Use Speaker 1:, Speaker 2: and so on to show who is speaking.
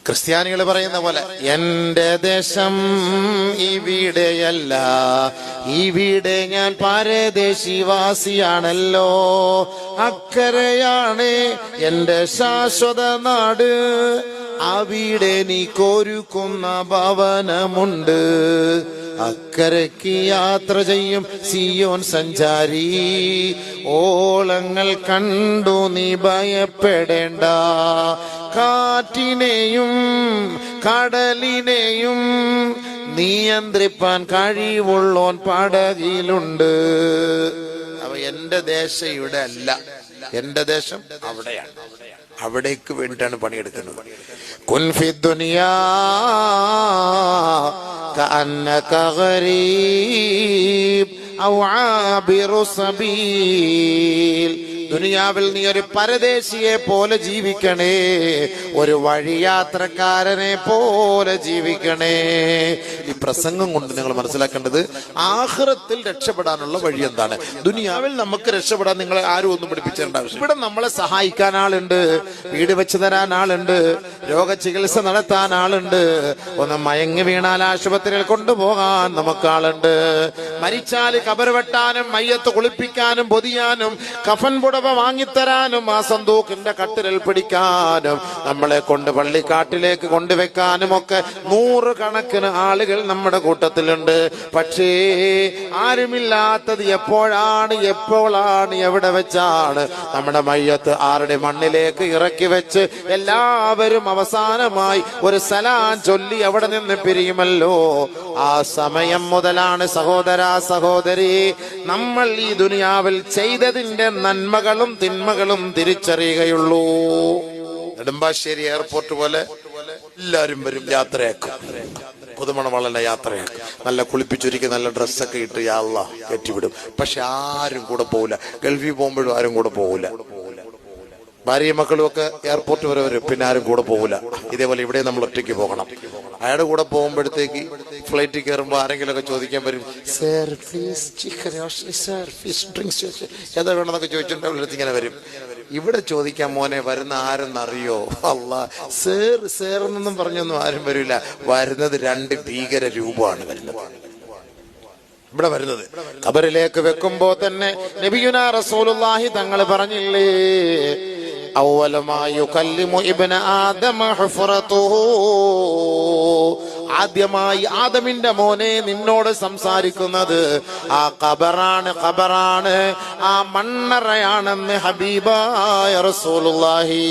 Speaker 1: ക്രിസ്ത്യാനികൾ പറയുന്ന പോലെ എന്റെ ദേശം ഇവിടെയല്ല, ഇവിടെ ഞാൻ പരദേശിവാസിയാണല്ലോ, അക്കരയാണ് എന്റെ ശാശ്വത നാട്, അവിടെ നീക്കൊരുക്കുന്ന ഭവനമുണ്ട്, അക്കരയ്ക്ക് യാത്ര ചെയ്യും സിയോൻ സഞ്ചാരി, ഓളങ്ങൾ കണ്ടു നീ ഭയപ്പെടേണ്ട, കാറ്റിനെയും കടലിനെയും നിയന്ത്രിപ്പാൻ കഴിവുള്ളോൻ പടകിലുണ്ട്. അപ്പൊ എന്റെ ദേശം ഇവിടെ അല്ല, എന്റെ ദേശം അവിടെയാണ്, അവിടേക്ക് വേണ്ടിയിട്ടാണ് പണിയെടുക്കുന്നത്. കുൻ ഫി ദുനിയാ കഅന്നക ഗരീബ് ഔ ആബിറു സബീൽ. ദുനിയാവിൽ നീ ഒരു പരദേശിയെ പോലെ ജീവിക്കണേ, ഒരു വഴിയാത്രക്കാരനെ പോലെ ജീവിക്കണേ. ഈ പ്രസംഗം കൊണ്ട് നിങ്ങൾ മനസ്സിലാക്കേണ്ടത് ആഖിറത്തിൽ രക്ഷപ്പെടാനുള്ള വഴി എന്താണ്. ദുനിയാവിൽ നമുക്ക് രക്ഷപ്പെടാൻ നിങ്ങളെ ആരും ഒന്നും പഠിപ്പിച്ചേണ്ട ആവശ്യം. ഇവിടെ നമ്മളെ സഹായിക്കാൻ ആളുണ്ട്, വീട് വെച്ച് തരാൻ ആളുണ്ട്, രോഗചികിത്സ നടത്താൻ ആളുണ്ട്, ഒന്ന് മയങ്ങി വീണാൽ ആശുപത്രിയിൽ കൊണ്ടുപോകാൻ നമുക്ക് ആളുണ്ട്, മരിച്ചാൽ കബർ വെട്ടാനും മയ്യത്ത് കുളിപ്പിക്കാനും പൊതിയാനും കഫൻ പുടവ വാങ്ങിത്തരാനും ആ സന്തൂക്കിന്റെ കട്ടിലിൽ പിടിക്കാനും നമ്മളെ കൊണ്ട് പള്ളിക്കാട്ടിലേക്ക് കൊണ്ടുവെക്കാനും ഒക്കെ 100 കണക്കിന് ആളുകൾ നമ്മുടെ കൂട്ടത്തിലുണ്ട്. പക്ഷേ ആരുമില്ലാത്തത് എപ്പോഴാണ്, എവിടെ വെച്ചാണ് നമ്മുടെ മയ്യത്ത് ആരുടെ മണ്ണിലേക്ക് ഇറക്കി വെച്ച് എല്ലാവരും അവസാനമായി ഒരു സലാം ചൊല്ലി അവിടെ നിന്ന് പിരിയുമല്ലോ, ആ സമയം മുതലാണ് സഹോദരാ സഹോദരി നമ്മൾ ഈ ദുനിയാവിൽ ചെയ്തതിന്റെ നന്മകളും തിന്മകളും തിരിച്ചറിയുകയുള്ളൂ. നെടുമ്പാശ്ശേരി എയർപോർട്ട് പോലെ എല്ലാവരും വരും, യാത്രയാക്കും, പുതുമണവളന്റെ യാത്രയാക്കും, നല്ല കുളിപ്പിച്ചൊരുക്കി നല്ല ഡ്രസ്സൊക്കെ ഇട്ട് യാ അല്ലാഹ് കയറ്റിവിടും. പക്ഷെ ആരും കൂടെ പോകില്ല, ഗൾഫിൽ പോകുമ്പോഴും ആരും കൂടെ പോകില്ല. ഭാര്യയും മക്കളും ഒക്കെ എയർപോർട്ട് വരെ വരും, പിന്നെ ആരും കൂടെ പോകില്ല. ഇതേപോലെ ഇവിടെ നമ്മൾ ഒറ്റയ്ക്ക് പോകണം. അയാളുടെ കൂടെ പോകുമ്പോഴത്തേക്ക് ഫ്ലൈറ്റിൽ കയറുമ്പോൾ ആരെങ്കിലും ഒക്കെ ചോദിക്കാൻ വരും, sir please chicken sir fish drinks ഏതാ വേണമെന്നൊക്കെ ചോദിച്ചിട്ടുണ്ടെങ്കിൽ ഇങ്ങനെ വരും. ഇവിടെ ചോദിക്കാൻ മോനെ വരുന്ന ആരെന്നറിയോ? അല്ലാഹ്, സർ സർ എന്നൊന്നും പറഞ്ഞൊന്നും ആരും വരില്ല. വരുന്നത് 2 ഭീകര രൂപമാണ് വരുന്നത് ഇവിടെ വരുന്നത്. ഖബറിലേക്ക് വെക്കുമ്പോ തന്നെ നബിയുനാ റസൂലുള്ളാഹി തങ്ങൾ പറഞ്ഞില്ലേ, ആദ്യമായി ആദമിന്റെ മോനെ നിന്നോട് സംസാരിക്കുന്നത് ആ ഖബറാണ്, ആ മണ്ണറയാണെന്ന് ഹബീബായ റസൂലുള്ളാഹി.